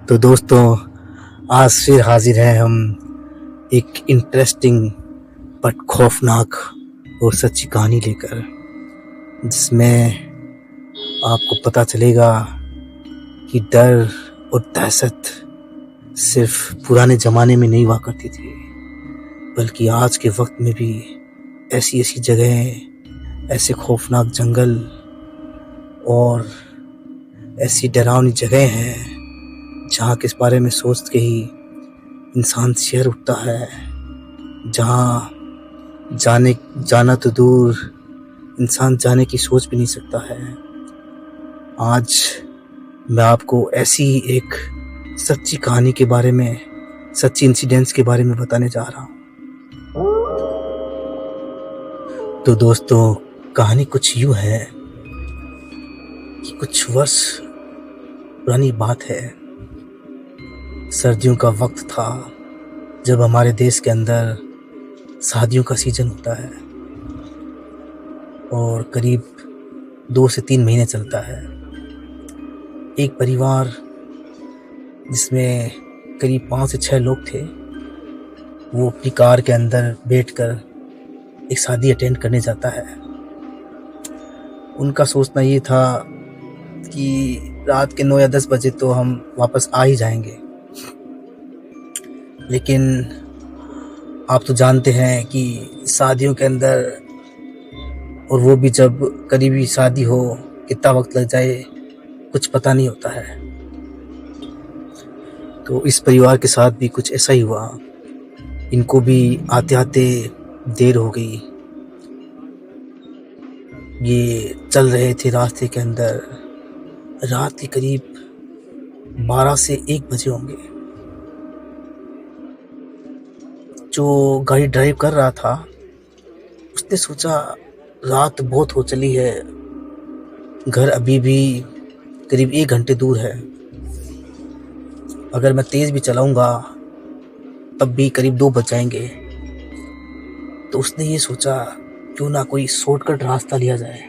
तो दोस्तों, आज फिर हाजिर हैं हम एक इंटरेस्टिंग बट खौफनाक और सच्ची कहानी लेकर, जिसमें आपको पता चलेगा कि डर और दहशत सिर्फ पुराने ज़माने में नहीं हुआ करती थी, बल्कि आज के वक्त में भी ऐसी ऐसी जगहें, ऐसे खौफनाक जंगल और ऐसी डरावनी जगह हैं जहाँ के इस बारे में सोच के ही इंसान सिहर उठता है, जहाँ जाना तो दूर, इंसान जाने की सोच भी नहीं सकता है। आज मैं आपको ऐसी ही एक सच्ची कहानी के बारे में, सच्ची इंसिडेंट्स के बारे में बताने जा रहा हूँ। तो दोस्तों, कहानी कुछ यूँ है कि कुछ वर्ष पुरानी बात है। सर्दियों का वक्त था जब हमारे देश के अंदर शादियों का सीज़न होता है और करीब 2 से 3 महीने चलता है। एक परिवार जिसमें करीब 5 से 6 लोग थे, वो अपनी कार के अंदर बैठकर एक शादी अटेंड करने जाता है। उनका सोचना ये था कि रात के 9 या 10 बजे तो हम वापस आ ही जाएंगे, लेकिन आप तो जानते हैं कि शादियों के अंदर, और वो भी जब करीबी शादी हो, कितना वक्त लग जाए कुछ पता नहीं होता है। तो इस परिवार के साथ भी कुछ ऐसा ही हुआ। इनको भी आते आते देर हो गई। ये चल रहे थे रास्ते के अंदर, रात के करीब 12 से 1 बजे होंगे। जो गाड़ी ड्राइव कर रहा था उसने सोचा रात बहुत हो चली है, घर अभी भी करीब 1 घंटे दूर है, अगर मैं तेज़ भी चलाऊंगा तब भी करीब 2 बज जाएंगे। तो उसने ये सोचा क्यों ना कोई शॉर्टकट रास्ता लिया जाए।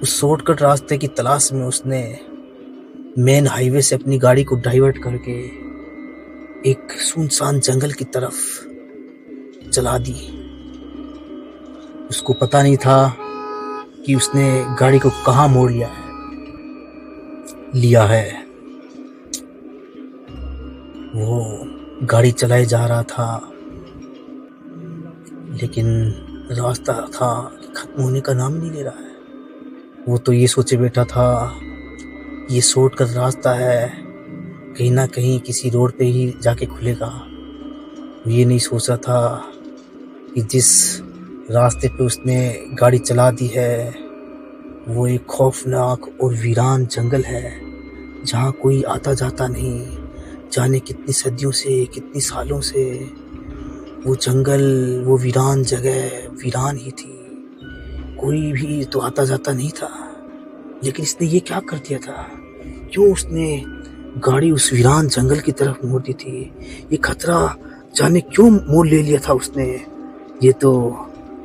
उस शॉर्टकट रास्ते की तलाश में उसने मेन हाईवे से अपनी गाड़ी को डाइवर्ट करके एक सुनसान जंगल की तरफ चला दी। उसको पता नहीं था कि उसने गाड़ी को कहाँ मोड़ लिया है। वो गाड़ी चलाए जा रहा था, लेकिन रास्ता था खत्म होने का नाम नहीं ले रहा है। वो तो ये सोचे बैठा था ये शॉर्टकट रास्ता है, कहीं ना कहीं किसी रोड पे ही जाके खुलेगा। ये नहीं सोचा था कि जिस रास्ते पे उसने गाड़ी चला दी है वो एक खौफनाक और वीरान जंगल है, जहाँ कोई आता जाता नहीं। जाने कितनी सदियों से, कितनी सालों से वो जंगल, वो वीरान जगह वीरान ही थी, कोई भी तो आता जाता नहीं था। लेकिन इसने ये क्या कर दिया था? क्यों उसने गाड़ी उस वीरान जंगल की तरफ मोड़ दी थी? ये खतरा जाने क्यों मोड़ ले लिया था उसने? ये तो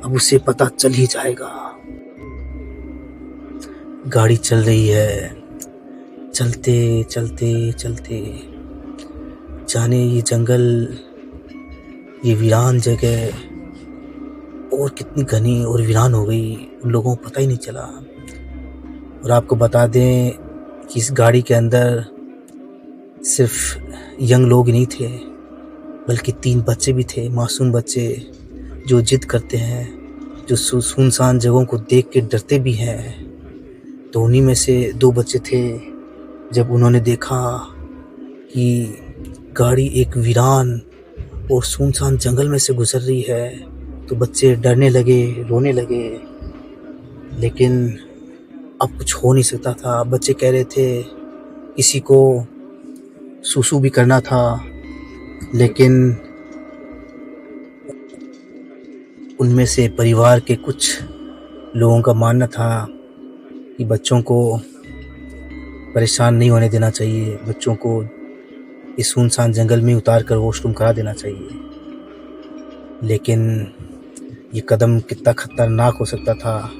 अब उसे पता चल ही जाएगा। गाड़ी चल रही है, चलते चलते चलते जाने ये जंगल, ये वीरान जगह और कितनी घनी और वीरान हो गई, उन लोगों को पता ही नहीं चला। और आपको बता दें कि इस गाड़ी के अंदर सिर्फ यंग लोग नहीं थे, बल्कि 3 बच्चे भी थे, मासूम बच्चे जो जिद करते हैं, जो सुनसान जगहों को देख के डरते भी हैं। तो उन्हीं में से 2 बच्चे थे। जब उन्होंने देखा कि गाड़ी एक वीरान और सुनसान जंगल में से गुजर रही है, तो बच्चे डरने लगे, रोने लगे। लेकिन अब कुछ हो नहीं सकता था। बच्चे कह रहे थे, किसी को सुसु भी करना था, लेकिन उनमें से परिवार के कुछ लोगों का मानना था कि बच्चों को परेशान नहीं होने देना चाहिए, बच्चों को इस सुनसान जंगल में उतार कर वॉशरूम करा देना चाहिए। लेकिन ये कदम कितना खतरनाक हो सकता था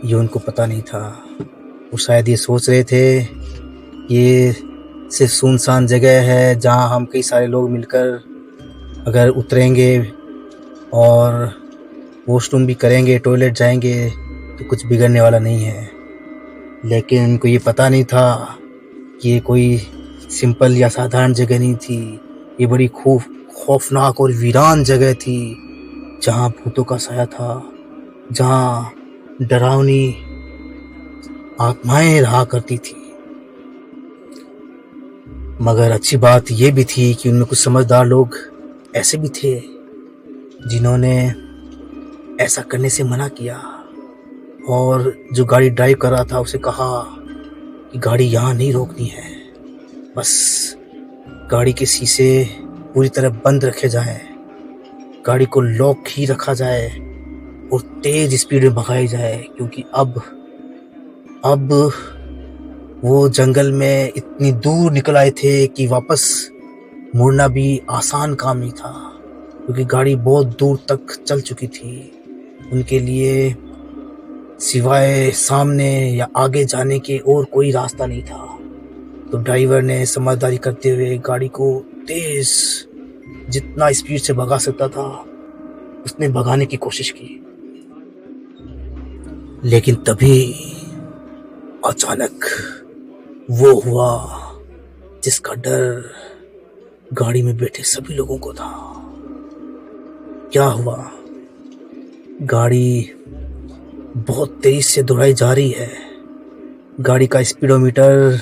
ये उनको पता नहीं था। वो शायद ये सोच रहे थे ये सिर्फ सुनसान जगह है जहाँ हम कई सारे लोग मिलकर अगर उतरेंगे और वॉशरूम भी करेंगे, टॉयलेट जाएंगे तो कुछ बिगड़ने वाला नहीं है। लेकिन इनको ये पता नहीं था कि ये कोई सिंपल या साधारण जगह नहीं थी। ये बड़ी खौफनाक और वीरान जगह थी जहाँ भूतों का साया था, जहाँ डरावनी आत्माएं रहा करती थी। मगर अच्छी बात ये भी थी कि उनमें कुछ समझदार लोग ऐसे भी थे जिन्होंने ऐसा करने से मना किया और जो गाड़ी ड्राइव कर रहा था उसे कहा कि गाड़ी यहाँ नहीं रोकनी है, बस गाड़ी के शीशे पूरी तरह बंद रखे जाएं, गाड़ी को लॉक ही रखा जाए और तेज स्पीड में भगाई जाए, क्योंकि अब वो जंगल में इतनी दूर निकल आए थे कि वापस मुड़ना भी आसान काम नहीं था, क्योंकि गाड़ी बहुत दूर तक चल चुकी थी। उनके लिए सिवाय सामने या आगे जाने के और कोई रास्ता नहीं था। तो ड्राइवर ने समझदारी करते हुए गाड़ी को तेज जितना स्पीड से भगा सकता था उसने भगाने की कोशिश की। लेकिन तभी अचानक वो हुआ जिसका डर गाड़ी में बैठे सभी लोगों को था। क्या हुआ? गाड़ी बहुत तेज से दौड़ाई जा रही है। गाड़ी का स्पीडोमीटर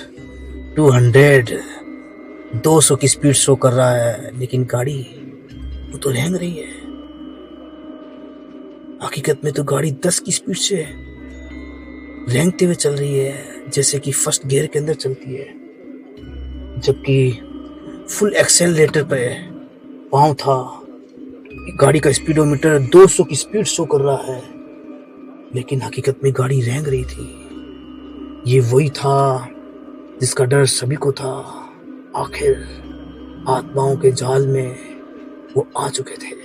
200 की स्पीड शो कर रहा है, लेकिन गाड़ी वो तो रेंग रही है। हकीकत में तो गाड़ी 10 की स्पीड से रेंगते हुए चल रही है, जैसे कि फर्स्ट गियर के अंदर चलती है, जबकि फुल एक्सेलरेटर पे पाँव था। गाड़ी का स्पीडोमीटर 200 की स्पीड शो कर रहा है, लेकिन हकीकत में गाड़ी रेंग रही थी। ये वही था जिसका डर सभी को था। आखिर आत्माओं के जाल में वो आ चुके थे।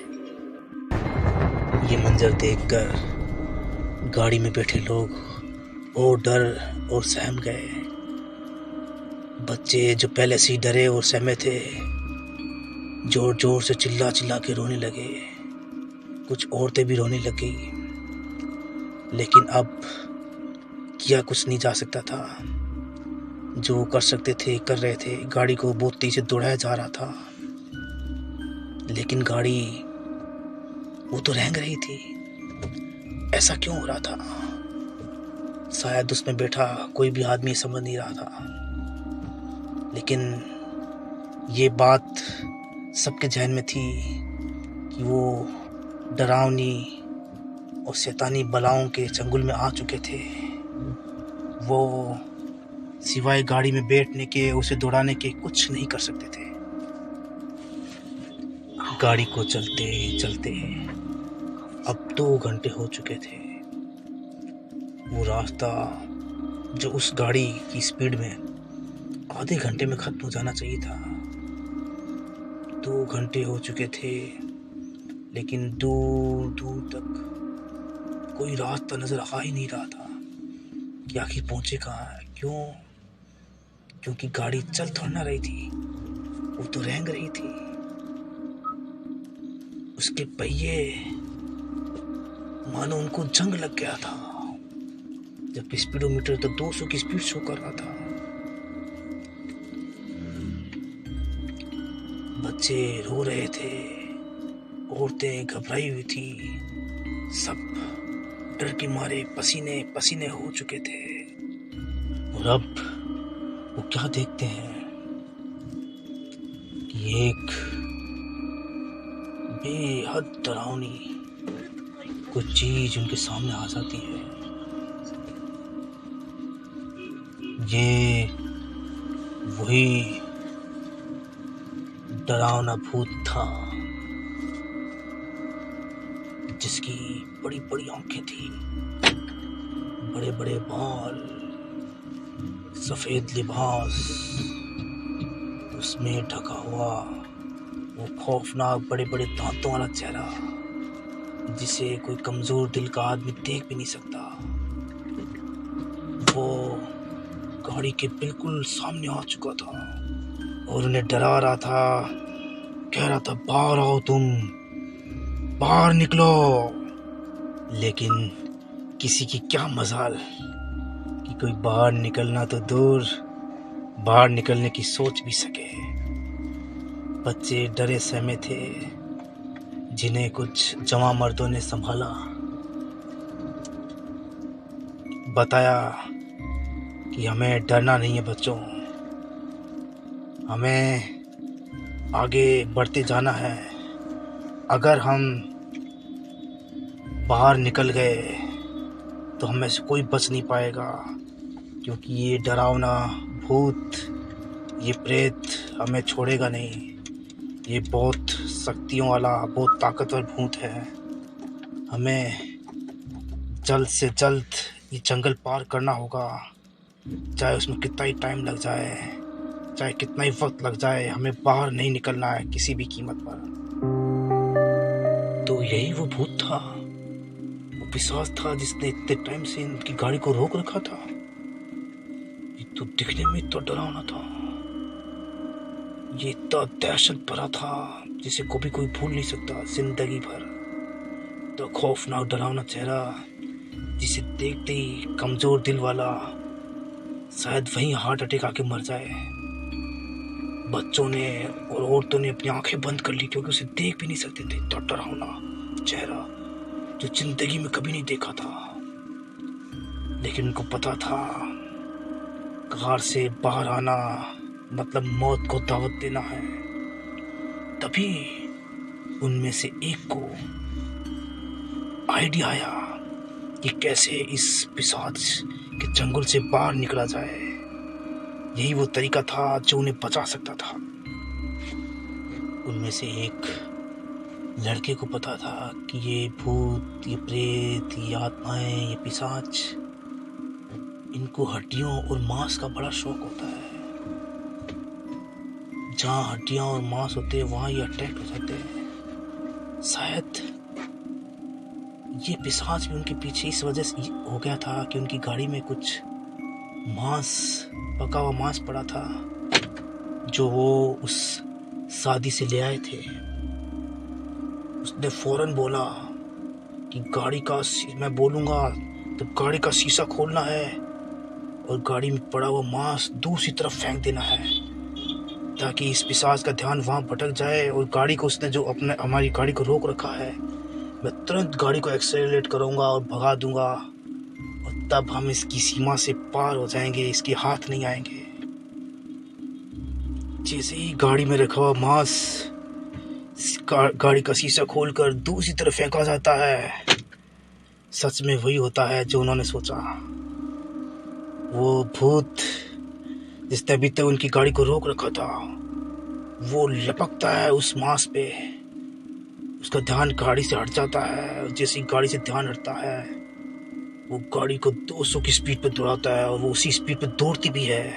ये मंजर देखकर गाड़ी में बैठे लोग और डर और सहम गए। बच्चे जो पहले से ही डरे और सहमे थे जोर जोर से चिल्ला चिल्ला के रोने लगे। कुछ औरतें भी रोने लगी, लेकिन अब किया कुछ नहीं जा सकता था। जो कर सकते थे कर रहे थे। गाड़ी को बहुत तेज से दौड़ाया जा रहा था, लेकिन गाड़ी वो तो रेंग रही थी। ऐसा क्यों हो रहा था? शायद उसमें बैठा कोई भी आदमी समझ नहीं रहा था, लेकिन ये बात सबके जहन में थी कि वो डरावनी और शैतानी बलाओं के चंगुल में आ चुके थे। वो सिवाय गाड़ी में बैठने के, उसे दौड़ाने के कुछ नहीं कर सकते थे। गाड़ी को चलते चलते अब 2 घंटे हो चुके थे। वो रास्ता जो उस गाड़ी की स्पीड में आधे घंटे में खत्म हो जाना चाहिए था, 2 घंटे हो चुके थे, लेकिन दूर दूर तक कोई रास्ता नजर आ ही नहीं रहा था कि आखिर पहुंचे कहाँ है। क्यों? क्योंकि गाड़ी चल थोड़ा ना रही थी, वो तो रेंग रही थी। उसके पहिए मानो उनको जंग लग गया था, जबकि स्पीडोमीटर तो 200 की स्पीड शो कर रहा था। बच्चे रो रहे थे, औरतें घबराई हुई थी, सब डर के मारे पसीने पसीने हो चुके थे। और अब वो क्या देखते हैं कि एक बेहद डरावनी कुछ चीज उनके सामने आ जाती है। ये वही डरावना भूत था जिसकी बड़ी बड़ी आंखें थी, बड़े बड़े बाल, सफेद लिबास, उसमें ढका हुआ वो खौफनाक बड़े बड़े दांतों वाला चेहरा जिसे कोई कमजोर दिल का आदमी देख भी नहीं सकता। वो गाड़ी के बिल्कुल सामने आ चुका था। और उन्हें डरा रहा था, कह रहा था बाहर आओ तुम, बाहर निकलो। लेकिन किसी की क्या मजाल कि कोई बाहर निकलना तो दूर, बाहर निकलने की सोच भी सके। बच्चे डरे सहमे थे, जिन्हें कुछ जवां मर्दों ने संभाला, बताया कि हमें डरना नहीं है बच्चों, हमें आगे बढ़ते जाना है। अगर हम बाहर निकल गए तो हमें से कोई बच नहीं पाएगा, क्योंकि ये डरावना भूत, ये प्रेत हमें छोड़ेगा नहीं। ये बहुत शक्तियों वाला, बहुत ताकतवर भूत है। हमें जल्द से जल्द ये जंगल पार करना होगा, चाहे उसमें कितना ही टाइम लग जाए, चाहे कितना ही वक्त लग जाए, हमें बाहर नहीं निकलना है किसी भी कीमत पर। तो यही वो भूत था, वो पिशाच था जिसने इतने टाइम से इनकी गाड़ी को रोक रखा था। ये तो दिखने में इतना डरावना था, ये इतना दहशत भरा था जिसे कभी कोई भूल नहीं सकता जिंदगी भर। तो खौफनाक डरावना चेहरा जिसे देखते ही कमजोर दिल वाला शायद वहीं हार्ट अटैक आके मर जाए। बच्चों ने और औरतों ने अपनी आंखें बंद कर ली, क्योंकि उसे देख भी नहीं सकते थे। इतना डरावना चेहरा जो जिंदगी में कभी नहीं देखा था। लेकिन उनको पता था कार से बाहर आना मतलब मौत को दावत देना है। तभी उनमें से एक को आइडिया आया कि कैसे इस पिशाच के चंगुल से बाहर निकला जाए। यही वो तरीका था जो उन्हें बचा सकता था। उनमें से एक लड़के को पता था कि ये भूत, ये प्रेत, ये आत्माएं, ये पिशाच, इनको हड्डियों और मांस का बड़ा शौक होता है। जहाँ हड्डियां और मांस होते हैं वहाँ ये अट्रैक्ट हो जाते हैं। शायद ये पिशाच भी उनके पीछे इस वजह से हो गया था कि उनकी गाड़ी में कुछ मांस, पका हुआ मांस पड़ा था, जो वो उस शादी से ले आए थे। उसने फौरन बोला कि गाड़ी का, मैं बोलूँगा तो गाड़ी का शीशा खोलना है और गाड़ी में पड़ा हुआ मांस दूसरी तरफ फेंक देना है, ताकि इस पिशाच का ध्यान वहाँ भटक जाए। और गाड़ी को, उसने जो हमारी गाड़ी को रोक रखा है, मैं तुरंत गाड़ी को एक्सेलरेट करूँगा और भगा दूँगा, और तब हम इसकी सीमा से पार हो जाएंगे, इसके हाथ नहीं आएंगे। जैसे ही गाड़ी में रखा हुआ मांस गाड़ी का शीशा खोलकर दूसरी तरफ फेंका जाता है, सच में वही होता है जो उन्होंने सोचा। वो भूत जिसने अभी तक उनकी गाड़ी को रोक रखा था, वो लपकता है उस मांस पे। उसका ध्यान गाड़ी से हट जाता है। जैसे ही गाड़ी से ध्यान हटता है, वो गाड़ी को 200 की स्पीड पे दौड़ाता है, और वो उसी स्पीड पे दौड़ती भी है।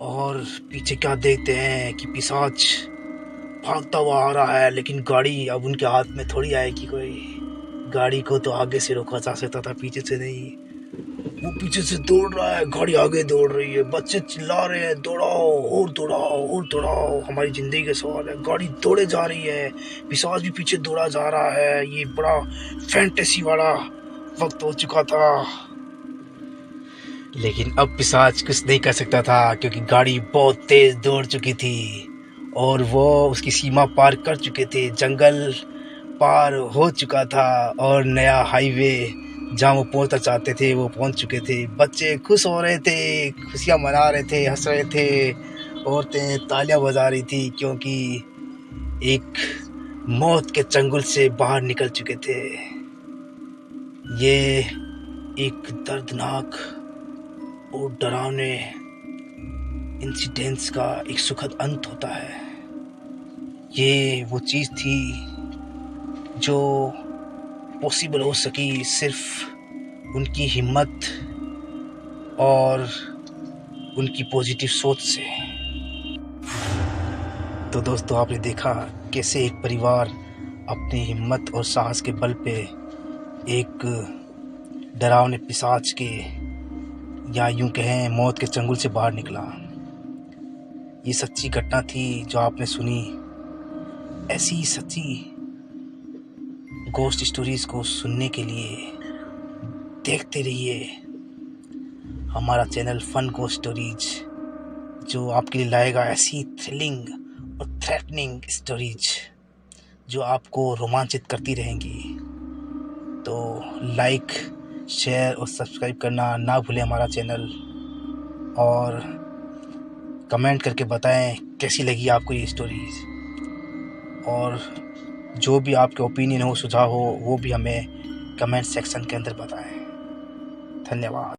और पीछे क्या देखते हैं कि पिशाच भागता हुआ आ रहा है, लेकिन गाड़ी अब उनके हाथ में थोड़ी आएगी कोई। गाड़ी को तो आगे से रोका जा सकता था, पीछे से नहीं। वो पीछे से दौड़ रहा है, गाड़ी आगे दौड़ रही है, बच्चे चिल्ला रहे हैं दौड़ाओ और दौड़ाओ और दौड़ाओ, हमारी जिंदगी का सवाल है। गाड़ी दौड़े जा रही है, पिशाच भी पीछे दौड़ा जा रहा है। ये बड़ा फैंटेसी वाला वक्त हो चुका था। लेकिन अब पिशाच कुछ नहीं कर सकता था, क्योंकि गाड़ी बहुत तेज दौड़ चुकी थी और वो उसकी सीमा पार कर चुके थे। जंगल पार हो चुका था और नया हाईवे जहाँ वो पहुंचना चाहते थे वो पहुंच चुके थे। बच्चे खुश हो रहे थे, खुशियां मना रहे थे, हंस रहे थे। औरतें तालियां बजा रही थी, क्योंकि एक मौत के चंगुल से बाहर निकल चुके थे। ये एक दर्दनाक और डरावने इंसिडेंट्स का एक सुखद अंत होता है। ये वो चीज़ थी जो पॉसिबल हो सकी सिर्फ उनकी हिम्मत और उनकी पॉजिटिव सोच से। तो दोस्तों, आपने देखा कैसे एक परिवार अपनी हिम्मत और साहस के बल पे एक डरावने पिशाच के, या यूं कहें मौत के चंगुल से बाहर निकला। ये सच्ची घटना थी जो आपने सुनी। ऐसी सच्ची गोस्ट स्टोरीज को सुनने के लिए देखते रहिए हमारा चैनल फन गोस्ट स्टोरीज, जो आपके लिए लाएगा ऐसी थ्रिलिंग और थ्रेटनिंग स्टोरीज जो आपको रोमांचित करती रहेंगी। तो लाइक, शेयर और सब्सक्राइब करना ना भूलें हमारा चैनल, और कमेंट करके बताएं कैसी लगी आपको ये स्टोरीज, और जो भी आपके ओपिनियन हो, सुझाव हो, वो भी हमें कमेंट सेक्शन के अंदर बताएं। धन्यवाद।